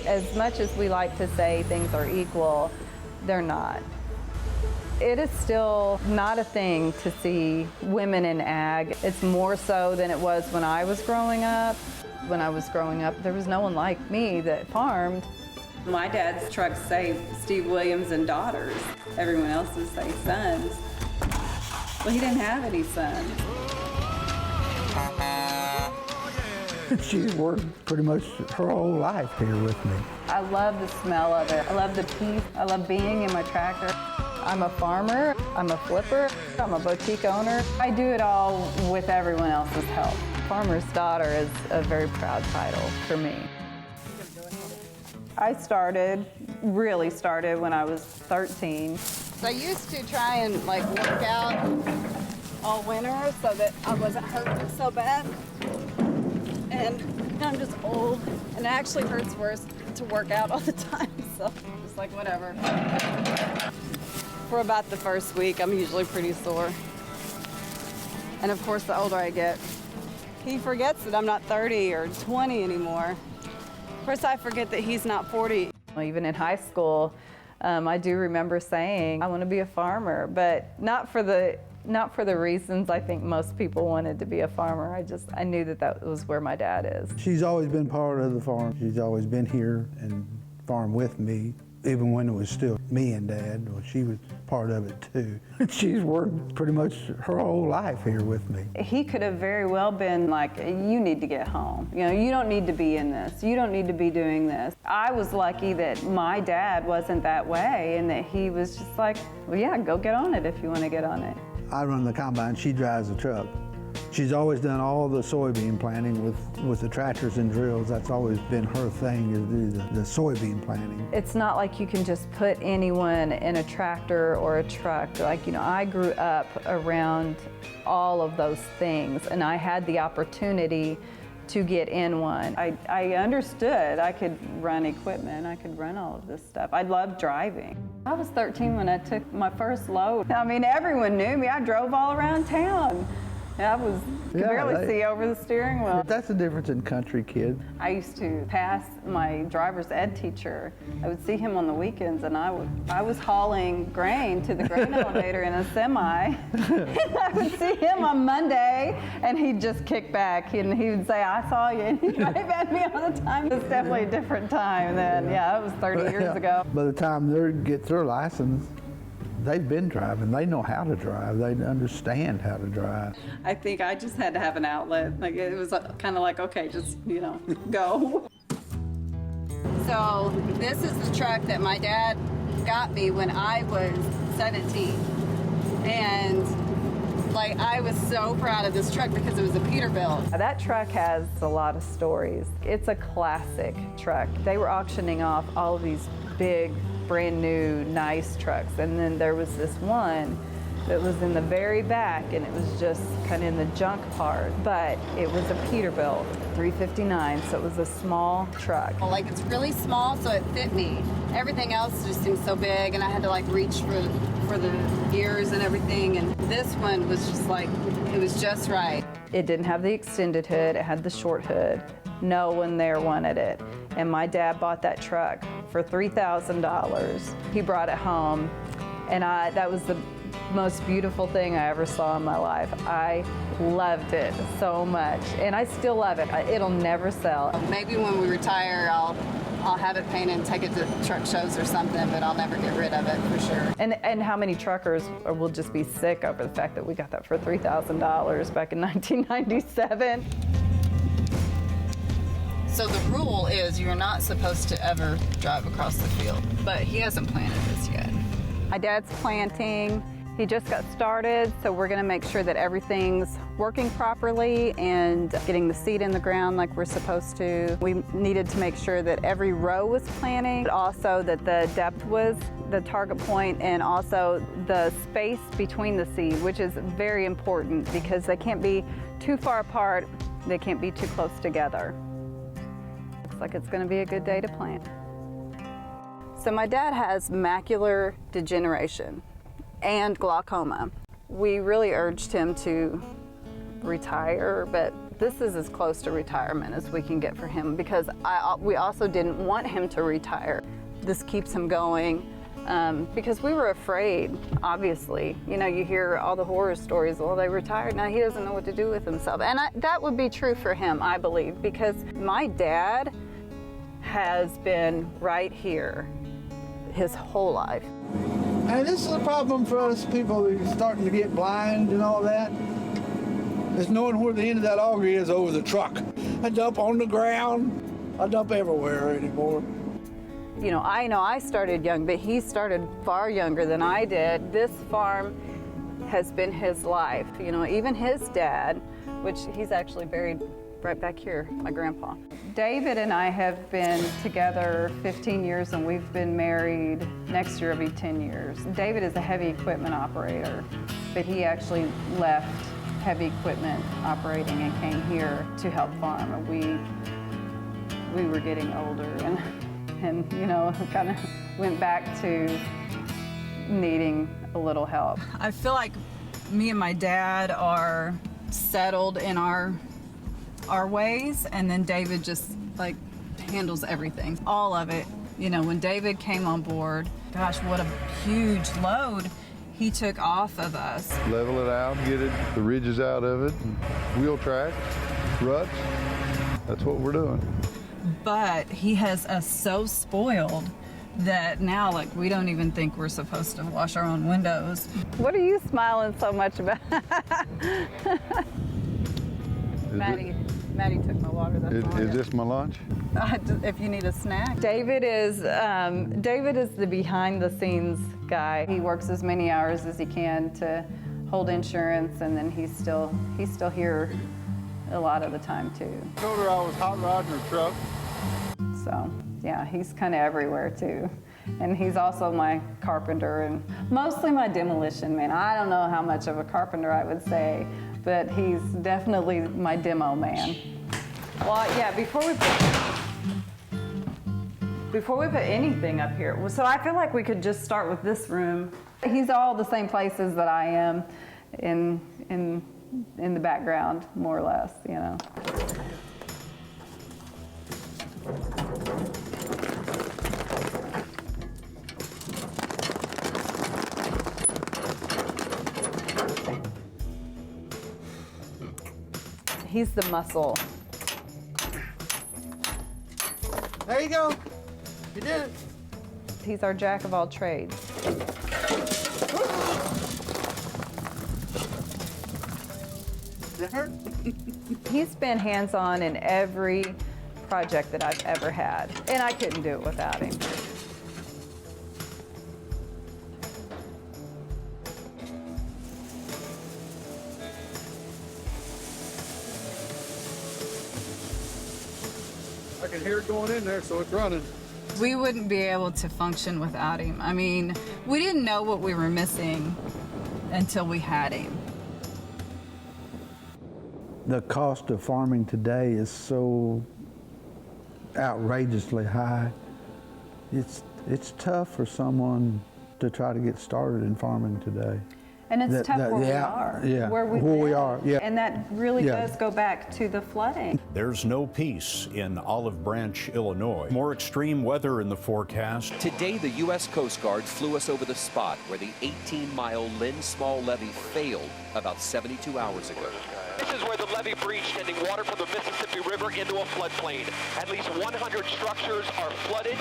As much as we like to say things are equal, they're not. It is still not a thing to see women in ag. It's more so than it was when I was growing up. When I was growing up, there was no one like me that farmed. My dad's trucks say Steve Williams and daughters. Everyone else's say sons. Well, he didn't have any sons. She's worked pretty much her whole life here with me. I love the smell of it. I love the peace. I love being in my tractor. I'm a farmer, I'm a flipper, I'm a boutique owner. I do it all with everyone else's help. Farmer's daughter is a very proud title for me. I really started when I was 13. So I used to try and work out all winter so that I wasn't hurting so bad. And I'm just old, and it actually hurts worse to work out all the time, so just whatever. For about the first week, I'm usually pretty sore. And of course, the older I get, he forgets that I'm not 30 or 20 anymore. Of course, I forget that he's not 40. Even in high school, I do remember saying, I want to be a farmer, but not for the reasons I think most people wanted to be a farmer. I knew that was where my dad is. She's always been part of the farm. She's always been here and farmed with me, even when it was still me and Dad. Well, she was part of it too. She's worked pretty much her whole life here with me. He could have very well been like, you need to get home. You don't need to be in this. You don't need to be doing this. I was lucky that my dad wasn't that way and that he was just like, well, yeah, go get on it if you want to get on it. I run the combine, she drives the truck. She's always done all the soybean planting with the tractors and drills. That's always been her thing, is do the soybean planting. It's not like you can just put anyone in a tractor or a truck. I grew up around all of those things, and I had the opportunity to get in one. I understood I could run equipment, I could run all of this stuff. I loved driving. I was 13 when I took my first load. I mean, everyone knew me. I drove all around town. I could barely see over the steering wheel. That's the difference in country kids. I used to pass my driver's ed teacher. I would see him on the weekends, and I was hauling grain to the grain elevator in a semi. And I would see him on Monday, and he'd just kick back, and he would say, I saw you, and he'd wave at me all the time. It's definitely a different time then. Yeah, it was 30 years ago. By the time they get their license, they've been driving. They know how to drive. They understand how to drive. I think I just had to have an outlet. It was kind of like, okay, just, go. So this is the truck that my dad got me when I was 17. And I was so proud of this truck because it was a Peterbilt. That truck has a lot of stories. It's a classic truck. They were auctioning off all of these big, brand new, nice trucks. And then there was this one that was in the very back, and it was just kind of in the junk part. But it was a Peterbilt 359, so it was a small truck. It's really small, so it fit me. Everything else just seemed so big, and I had to reach for the gears and everything. And this one was just it was just right. It didn't have the extended hood, it had the short hood. No one there wanted it. And my dad bought that truck for $3,000. He brought it home, and that was the most beautiful thing I ever saw in my life. I loved it so much, and I still love it. It'll never sell. Maybe when we retire, I'll have it painted and take it to truck shows or something, but I'll never get rid of it for sure. And how many truckers will just be sick over the fact that we got that for $3,000 back in 1997? So the rule is you're not supposed to ever drive across the field, but he hasn't planted this yet. My dad's planting. He just got started, so we're gonna make sure that everything's working properly and getting the seed in the ground like we're supposed to. We needed to make sure that every row was planting, but also that the depth was the target point, and also the space between the seed, which is very important because they can't be too far apart, they can't be too close together. Looks like it's gonna be a good day to plant. So my dad has macular degeneration and glaucoma. We really urged him to retire, but This is as close to retirement as we can get for him because we also didn't want him to retire. This keeps him going because we were afraid, obviously. You know, you hear all the horror stories, well, they retired, now he doesn't know what to do with himself. And that would be true for him, I believe, because my dad has been right here his whole life. And this is a problem for us people who are starting to get blind and all that. Is knowing where the end of that auger is over the truck. I dump on the ground. I dump everywhere anymore. You know I started young, but he started far younger than I did. This farm has been his life. You know, even his dad, which he's actually buried right back here, my grandpa. David and I have been together 15 years and we've been married, next year it'll be 10 years. David is a heavy equipment operator, but he actually left heavy equipment operating and came here to help farm. And we were getting older and you know, kind of went back to needing a little help. I feel like me and my dad are settled in our ways, and then David just like handles everything, all of it. You know, when David came on board, gosh, what a huge load he took off of us. Level it out, get the ridges out of it, wheel tracks, ruts. That's what we're doing. But he has us so spoiled that now, like, we don't even think we're supposed to wash our own windows. What are you smiling so much about? Maddie took my water. Is this my lunch? If you need a snack. David is the behind-the-scenes guy. He works as many hours as he can to hold insurance, and then he's still here a lot of the time too. I told her I was hot rodding her truck. So yeah, he's kind of everywhere too. And he's also my carpenter and mostly my demolition man. I don't know how much of a carpenter I would say, but he's definitely my demo man. Well, yeah, before we put anything up here, so I feel like we could just start with this room. He's all the same places that I am in the background, more or less, you know. He's the muscle. There you go. You did it. He's our jack of all trades. Did it hurt? He's been hands-on in every project that I've ever had, and I couldn't do it without him. I can hear it going in there, so it's running. We wouldn't be able to function without him. I mean, we didn't know what we were missing until we had him. The cost of farming today is so outrageously high. It's tough for someone to try to get started in farming today. And it's tough where we are. Yeah, where we are, yeah. And that really does go back to the flooding. There's no peace in Olive Branch, Illinois. More extreme weather in the forecast. Today, the U.S. Coast Guard flew us over the spot where the 18-mile Lynn Small levee failed about 72 hours ago. This is where the levee breached, sending water from the Mississippi River into a floodplain. At least 100 structures are flooded.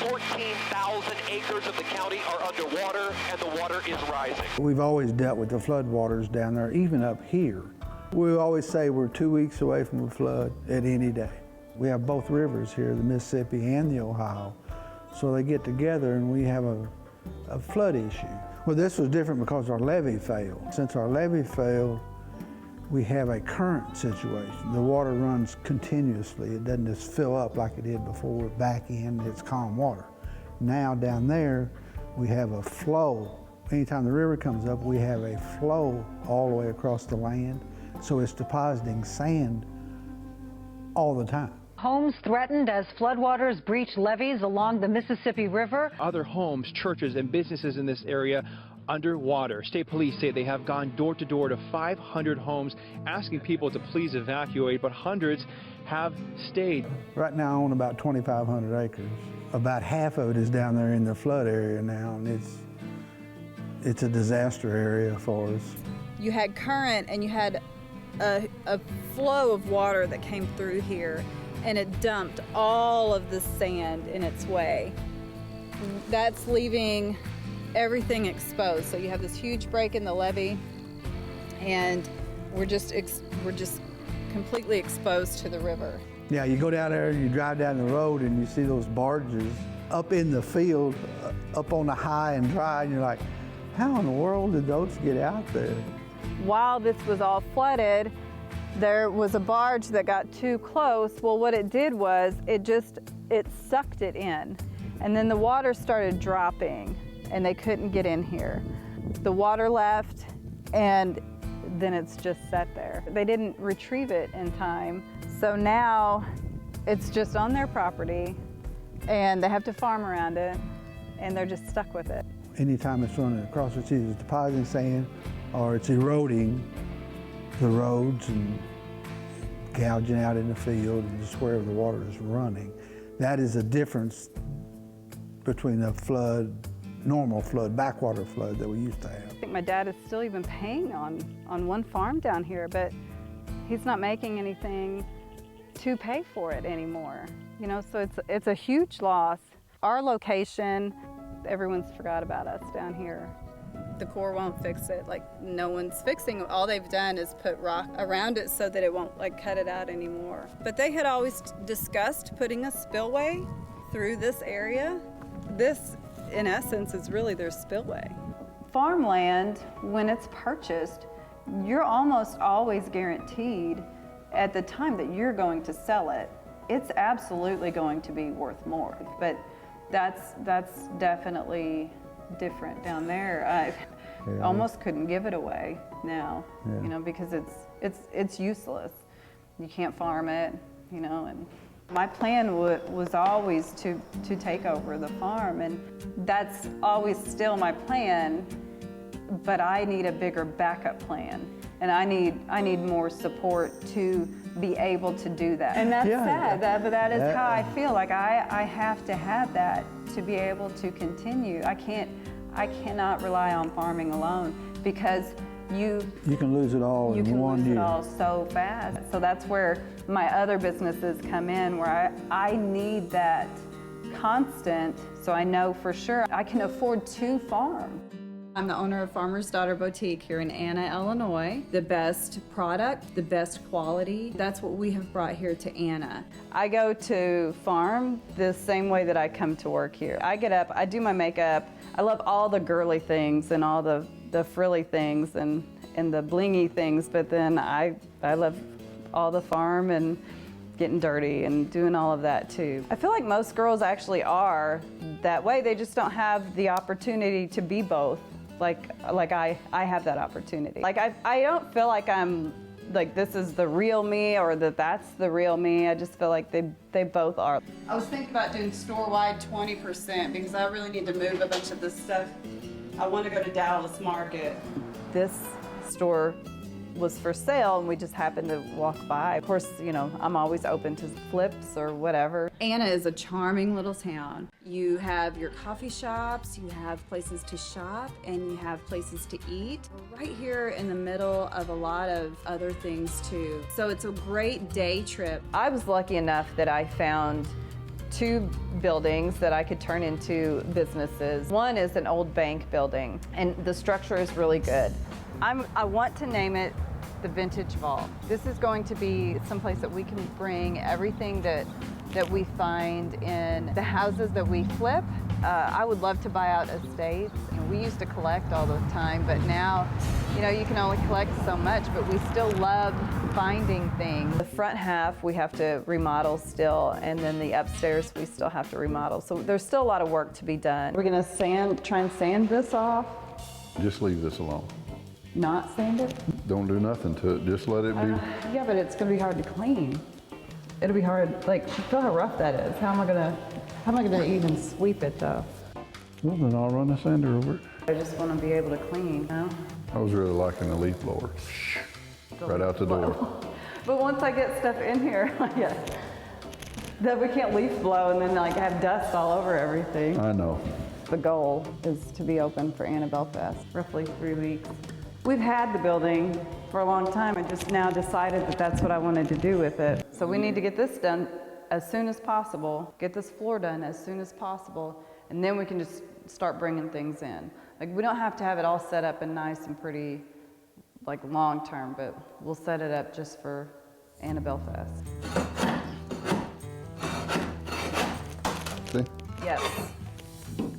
14,000 acres of the county are underwater, and the water is rising. We've always dealt with the floodwaters down there, even up here. We always say we're 2 weeks away from a flood at any day. We have both rivers here, the Mississippi and the Ohio. So they get together and we have a flood issue. Well, this was different because our levee failed. Since our levee failed, we have a current situation. The water runs continuously. It doesn't just fill up like it did before. We're back in, it's calm water. Now down there, we have a flow. Anytime the river comes up, we have a flow all the way across the land. So it's depositing sand all the time. Homes threatened as floodwaters breach levees along the Mississippi River. Other homes, churches, and businesses in this area underwater. State police say they have gone door to door to 500 homes asking people to please evacuate, but hundreds have stayed. Right now I own about 2,500 acres. About half of it is down there in the flood area now, and it's a disaster area for us. You had current and you had a flow of water that came through here, and it dumped all of the sand in its way. That's leaving everything exposed. So you have this huge break in the levee, and we're just completely exposed to the river. Yeah, you go down there, you drive down the road, and you see those barges up in the field, up on the high and dry, and you're like, how in the world did those get out there? While this was all flooded, there was a barge that got too close. Well, what it did was it sucked it in, and then the water started dropping, and they couldn't get in here. The water left, and then it's just sat there. They didn't retrieve it in time, so now it's just on their property, and they have to farm around it, and they're just stuck with it. Anytime it's running across, it's either depositing sand or it's eroding the roads and gouging out in the field and just wherever the water is running. That is a difference between a flood, normal flood, backwater flood that we used to have. I think my dad is still even paying on one farm down here, but he's not making anything to pay for it anymore. You know, so it's a huge loss. Our location, everyone's forgot about us down here. The Corps won't fix it. Like, no one's fixing it. All they've done is put rock around it so that it won't cut it out anymore. But they had always discussed putting a spillway through this area. This, in essence, is really their spillway. Farmland, when it's purchased, you're almost always guaranteed at the time that you're going to sell it, it's absolutely going to be worth more. But that's definitely different down there. I almost couldn't give it away now, you know, because it's useless. You can't farm it, you know. And my plan was always to take over the farm, and that's always still my plan. But I need a bigger backup plan, and I need more support to be able to do that. And that's sad, but that is how I feel. Like I have to have that to be able to continue. I cannot rely on farming alone, because you can lose it all in 1 year. You can lose it all so fast. So that's where my other businesses come in, where I need that constant, so I know for sure I can afford to farm. I'm the owner of Farmer's Daughter Boutique here in Anna, Illinois. The best product, the best quality, that's what we have brought here to Anna. I go to farm the same way that I come to work here. I get up, I do my makeup. I love all the girly things and all the frilly things and the blingy things, but then I love all the farm and getting dirty and doing all of that too. I feel like most girls actually are that way. They just don't have the opportunity to be both. Like I have that opportunity. Like I don't feel like I'm like this is the real me or that's the real me. I just feel like they both are. I was thinking about doing store-wide 20% because I really need to move a bunch of this stuff. I want to go to Dallas Market. This store was for sale and we just happened to walk by. Of course, you know, I'm always open to flips or whatever. Anna is a charming little town. You have your coffee shops, you have places to shop, and you have places to eat. We're right here in the middle of a lot of other things too. So it's a great day trip. I was lucky enough that I found 2 buildings that I could turn into businesses. One is an old bank building, and the structure is really good. I want to name it the Vintage Vault. This is going to be someplace that we can bring everything that we find in the houses that we flip. I would love to buy out estates. You know, we used to collect all the time, but now, you know, you can only collect so much, but we still love finding things. The front half we have to remodel still, and then the upstairs we still have to remodel. So there's still a lot of work to be done. We're gonna try and sand this off. Just leave this alone. Not sand it? Don't do nothing to it, just let it be. Yeah, but it's gonna be hard to clean. It'll be hard, like, feel how rough that is. How am I gonna even sweep it though? Well, then I'll run a sander over it. I just want to be able to clean, you know? I was really liking the leaf blower. Right out the door. But once I get stuff in here, yeah, that we can't leaf blow and then like have dust all over everything. I know. The goal is to be open for Annabelle Fest, roughly 3 weeks. We've had the building for a long time. I just now decided that that's what I wanted to do with it. So we need to get this done as soon as possible, get this floor done as soon as possible, and then we can just start bringing things in. Like, we don't have to have it all set up and nice and pretty, like long term, but we'll set it up just for Annabelle Fest. See? Yes.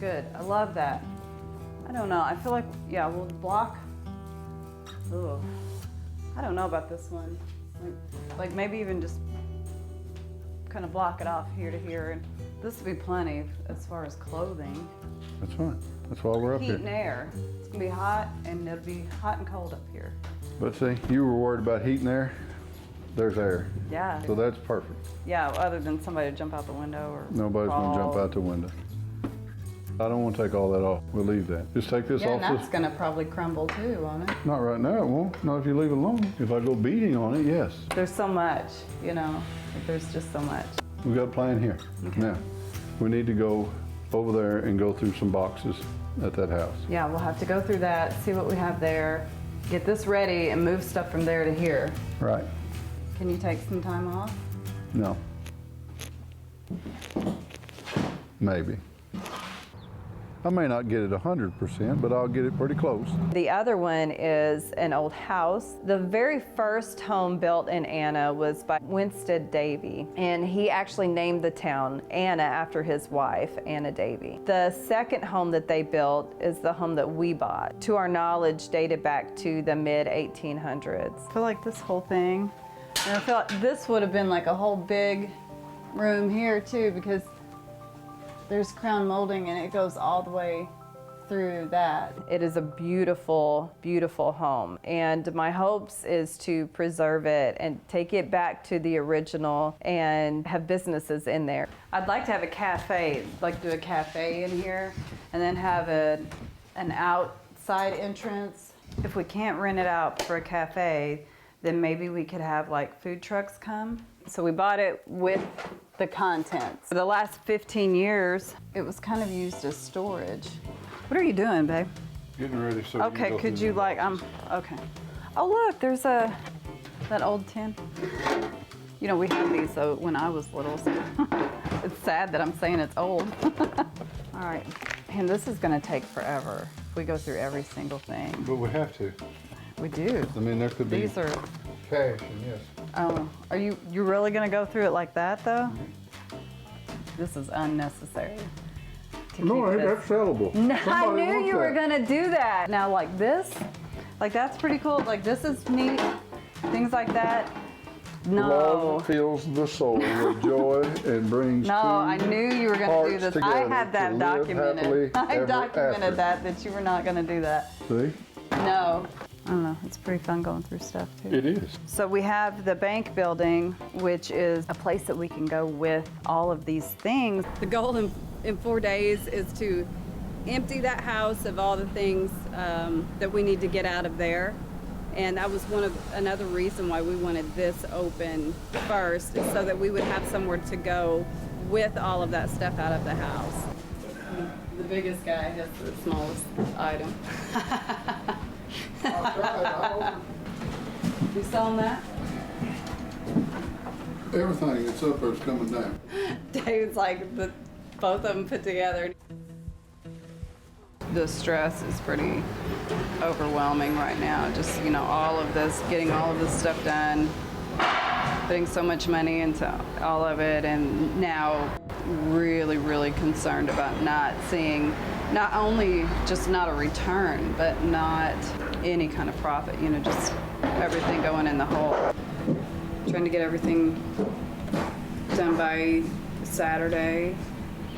Good. I love that. I don't know. I feel like, yeah, we'll block. Ugh. I don't know about this one. Like maybe even just kind of block it off here to here. And this would be plenty as far as clothing. That's fine. That's why we're up Heat here. and air. It's gonna be hot, and it'll be hot and cold up here. But see, you were worried about heat and air. There's air. Yeah. So that's perfect. Yeah. Other than somebody to jump out the window or. Nobody's gonna jump fall. out the window. I don't want to take all that off. We'll leave that. Just take this Yeah, off. and that's gonna probably crumble too, won't it? Not right now, it won't. Not if you leave it alone. If I go beating on it, yes. There's so much, you know. There's just so much. We've got a plan here. Okay. Now, we need to go over there and go through some boxes at that house. Yeah, we'll have to go through that, see what we have there, get this ready, and move stuff from there to here. Right. Can you take some time off? No. Maybe. I may not get it 100%, but I'll get it pretty close. The other one is an old house. The very first home built in Anna was by Winstead Davy, and he actually named the town Anna after his wife, Anna Davy. The second home that they built is the home that we bought. To our knowledge, dated back to the mid-1800s. I feel like this whole thing, and I feel like this would have been like a whole big room here too, because there's crown molding and it goes all the way through that. It is a beautiful, beautiful home. And my hopes is to preserve it and take it back to the original and have businesses in there. I'd like to have a cafe, like do a cafe in here and then have an outside entrance. If we can't rent it out for a cafe, then maybe we could have like food trucks come. So we bought it with the contents. For the last 15 years, it was kind of used as storage. What are you doing, babe? Getting ready, so Okay, could you like, okay. Oh look, there's that old tin. You know, we had these when I was little, so it's sad that I'm saying it's old. All right, and this is gonna take forever if we go through every single thing. But we have to. We do. I mean, there could be These are, cash, and yes. oh, are you really gonna go through it like that though? This is unnecessary. No, that's sellable. No, I Somebody knew wants you were that. gonna do that. Now like this, like that's pretty cool. Like this is neat, things like that. No. Love fills the soul with joy and brings No, I knew you were gonna do hearts this. I together had that to live documented. happily I ever documented after. that you were not gonna do that. See? No. I don't know, it's pretty fun going through stuff too. It is. So we have the bank building, which is a place that we can go with all of these things. The goal in 4 days is to empty that house of all the things that we need to get out of there. And that was another reason why we wanted this open first, is so that we would have somewhere to go with all of that stuff out of the house. The biggest guy has the smallest item. You selling that? Everything that's up there is coming down. Dave's like both of them put together. The stress is pretty overwhelming right now. Just, you know, all of this, getting all of this stuff done, putting so much money into all of it, and now really, really concerned about not seeing, not only just not a return, but not any kind of profit, you know, just everything going in the hole. Trying to get everything done by Saturday.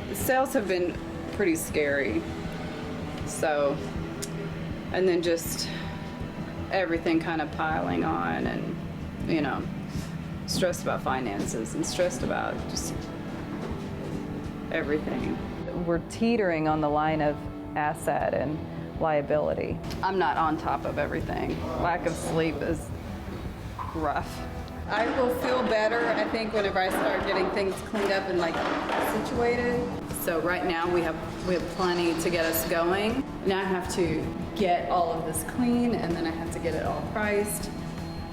The sales have been pretty scary. So, and then just everything kind of piling on, and, you know, stressed about finances and stressed about just everything. We're teetering on the line of asset, and liability. I'm not on top of everything. Lack of sleep is rough. I will feel better, I think, whenever I start getting things cleaned up and like situated. So right now we have plenty to get us going. Now I have to get all of this clean, and then I have to get it all priced,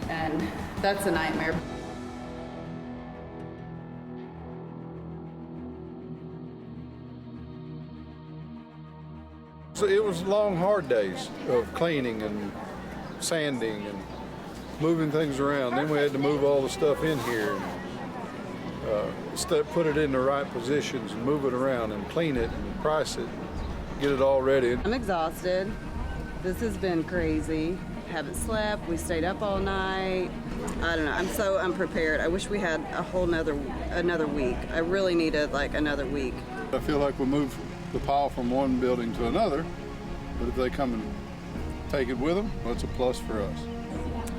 and that's a nightmare. So it was long, hard days of cleaning and sanding and moving things around. Then we had to move all the stuff in here and put it in the right positions and move it around and clean it and price it, get it all ready. I'm exhausted. This has been crazy. Haven't slept. We stayed up all night. I don't know. I'm so unprepared. I wish we had a whole another week. I really needed like another week. I feel like we moved the pile from one building to another, but if they come and take it with them, well, it's a plus for us.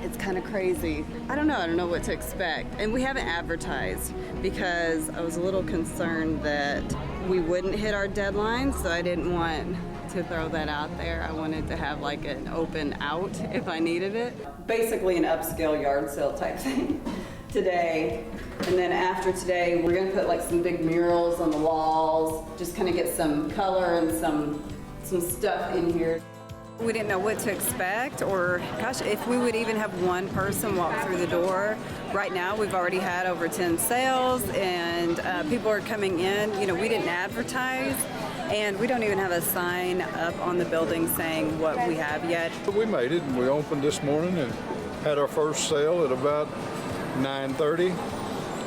It's kind of crazy. I don't know what to expect. And we haven't advertised because I was a little concerned that we wouldn't hit our deadline, so I didn't want to throw that out there. I wanted to have like an open out if I needed it. Basically an upscale yard sale type thing today. And then after today, we're gonna put like some big murals on the walls, just kind of get some color and some stuff in here. We didn't know what to expect, or gosh, if we would even have one person walk through the door. Right now, we've already had over 10 sales, and people are coming in. You know, we didn't advertise, and we don't even have a sign up on the building saying what we have yet. We made it, and we opened this morning and had our first sale at about 9:30,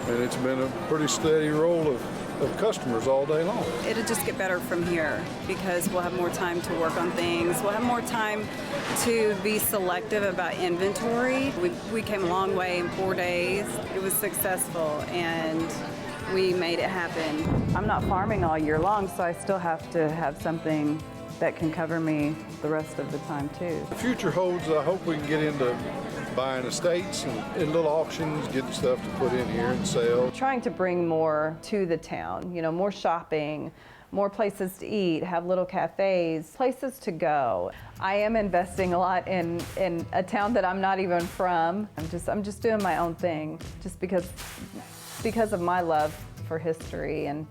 and it's been a pretty steady roll of customers all day long. It'll just get better from here because we'll have more time to work on things. We'll have more time to be selective about inventory. We came a long way in 4 days. It was successful and we made it happen. I'm not farming all year long, so I still have to have something that can cover me the rest of the time too. The future holds, I hope we can get into buying estates and little auctions, getting stuff to put in here and sell. Trying to bring more to the town, you know, more shopping, more places to eat, have little cafes, places to go. I am investing a lot in a town that I'm not even from. I'm just doing my own thing, just because of my love for history and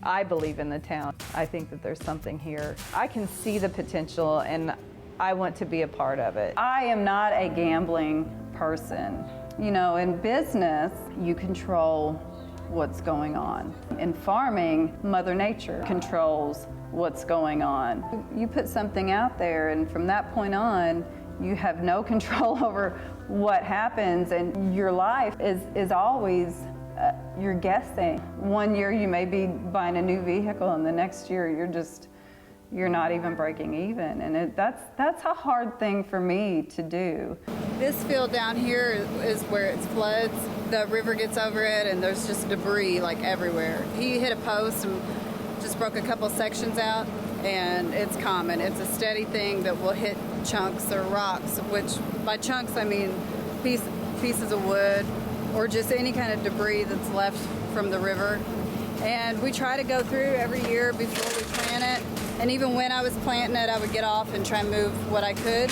I believe in the town. I think that there's something here. I can see the potential and I want to be a part of it. I am not a gambling person. You know, in business, you control what's going on. In farming, Mother Nature controls what's going on. You put something out there, and from that point on, you have no control over what happens, and your life is always, you're guessing. One year you may be buying a new vehicle, and the next year you're not even breaking even, and that's a hard thing for me to do. This field down here is where it floods. The river gets over it, and there's just debris like everywhere. He hit a post and just broke a couple sections out, and it's common. It's a steady thing that will hit chunks or rocks, which by chunks I mean pieces of wood or just any kind of debris that's left from the river. And we try to go through every year before we plant it. And even when I was planting it, I would get off and try and move what I could.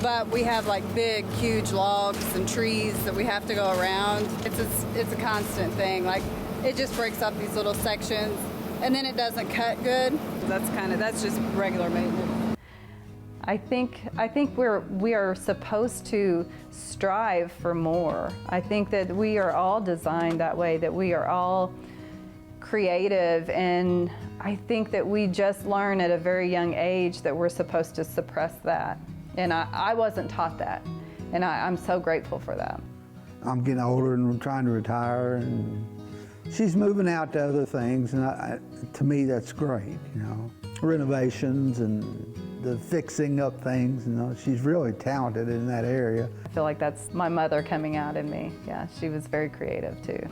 But we have like big, huge logs and trees that we have to go around. It's a constant thing. Like it just breaks up these little sections, and then it doesn't cut good. That's just regular maintenance. I think we are supposed to strive for more. I think that we are all designed that way. That we are all creative, and I think that we just learn at a very young age that we're supposed to suppress that. And I wasn't taught that, and I'm so grateful for that. I'm getting older and I'm trying to retire, and she's moving out to other things, and to me that's great, you know. Renovations and the fixing up things, you know, she's really talented in that area. I feel like that's my mother coming out in me. Yeah, she was very creative too.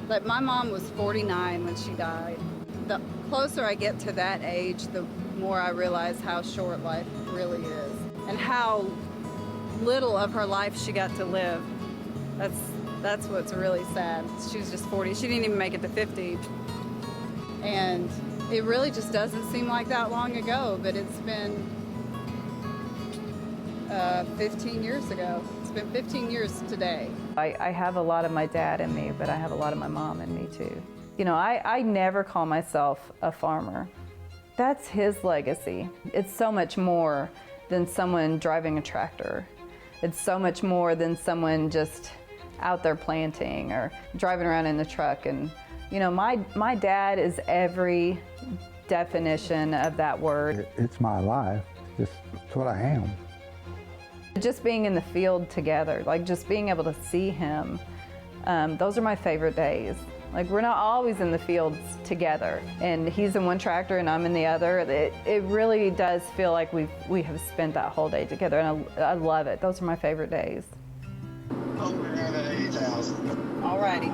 Like my mom was 49 when she died. The closer I get to that age, the more I realize how short life really is and how little of her life she got to live. That's what's really sad. She was just 40. She didn't even make it to 50. And it really just doesn't seem like that long ago, but it's been 15 years ago. It's been 15 years today. I have a lot of my dad in me, but I have a lot of my mom in me too. You know, I never call myself a farmer. That's his legacy. It's so much more than someone driving a tractor. It's so much more than someone just out there planting or driving around in the truck. And you know, my dad is every definition of that word. It's my life. It's what I am. Just being in the field together, like just being able to see him, those are my favorite days. Like we're not always in the fields together, and he's in one tractor and I'm in the other. It really does feel like we have spent that whole day together, and I love it. Those are my favorite days. Over there at 8,000. All righty.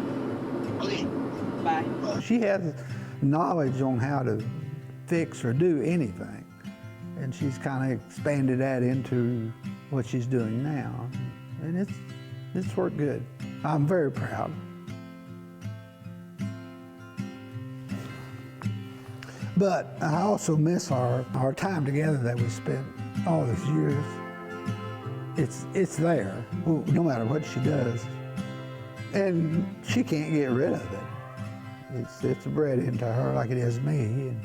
Bye. She has knowledge on how to fix or do anything, and she's kind of expanded that into what she's doing now, and it's worked good. I'm very proud. But I also miss our time together that we spent all these years. It's there, no matter what she does. And she can't get rid of it. It's bred into her like it is me.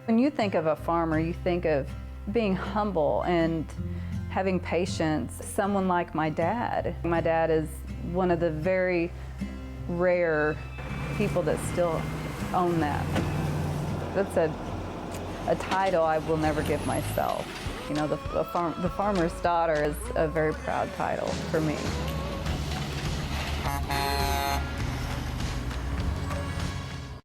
When you think of a farmer, you think of being humble and having patience. Someone like my dad. My dad is one of the very rare people that still own that. That's a title I will never give myself. You know, the farmer's daughter is a very proud title for me.